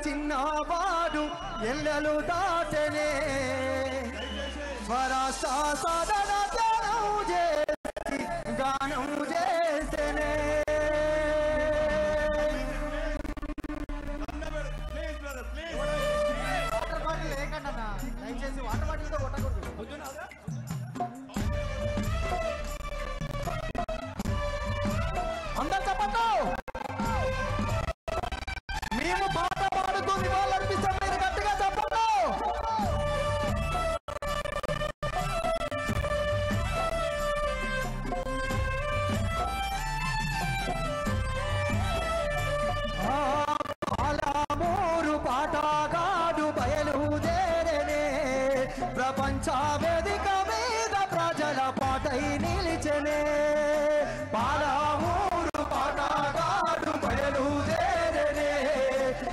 చిన్నవాడు ఎల్లలు దాటనే స్వరాష్ట్ర సాధన ధ్యానం చేసి గానం చేసనే వాటర్ బాటిల్ లేకండి అన్న దయచేసి వాటర్ బాటిల్తో కొట్టకూడదు అందరు చెప్పండి మేము పాట పాడుతూ నివాళులర్పిస్తాం మీరు గట్టిగా చెప్పండి పాలమూరు పాటగాడు బయలుదేరనే ప్రపంచ వేదిక మీద ప్రజల పాటై నిలిచెనే పాలమూరు పాటగాడు బయలుదేరనే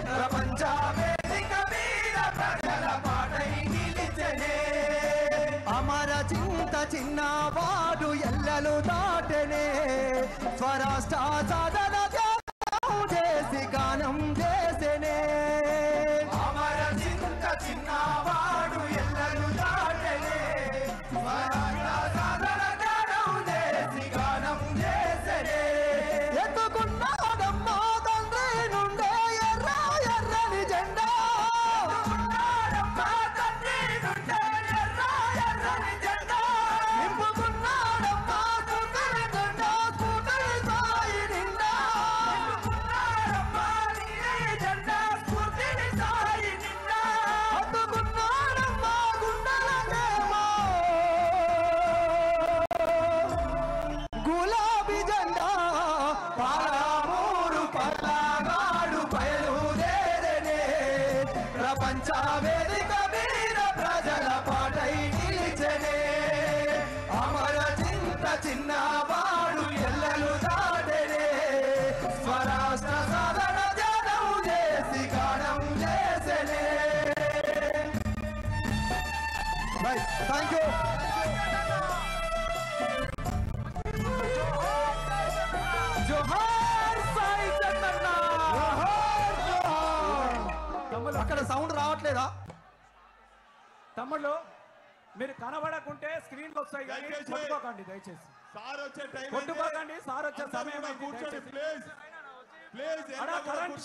ప్రపంచ వేదిక మీద ప్రజల పాటై నిలిచెనే అమర చింత చిన్నవాడు ఎల్లలు దాటనే స్వరాష్ట్ర సాధన చేసి గానం చేసనే అమర చింత చిన్నవాడు ఎల్లలు దాటనే చేసి గానం చేసనే ఎత్తుకున్నాడమ్మా తండ్రి నుండే ఎర్ర ఎర్రని జెండా తండ్రి నుండే ఎర్ర ఎర్రని జెండా నింపుకున్నాడమ్మా స్ఫూర్తిని జెండా స్ఫూర్తిని సాయి నిండా అద్దుకున్నాడమ్మా గుండెలకేమో గులాబీ జెండా పాలమూరు పల్లగాడు బయలుదేరనే ప్రపంచ వేదిక మీద ప్రజల పాటై నిలిచెనే అమర చింత చిన్నవాడు ఎల్లలు దాటనే స్వరాష్ట్ర సాధన ధ్యానం చేసి గానం చేసనే థ్యాంక్ యూ జోహార్ సాయి చందన్న అక్కడ సౌండ్ రావట్లేదా తమ్ముళ్ళు మీరు కనబడకుంటే స్క్రీన్ వస్తాయి కానీ కొట్టుకోకండి దయచేసి సార్ వచ్చే టైం కొట్టుకోకండి సార్ వచ్చే సమయం కూర్చోండి ప్లీజ్ ప్లీజ్ కరెంట్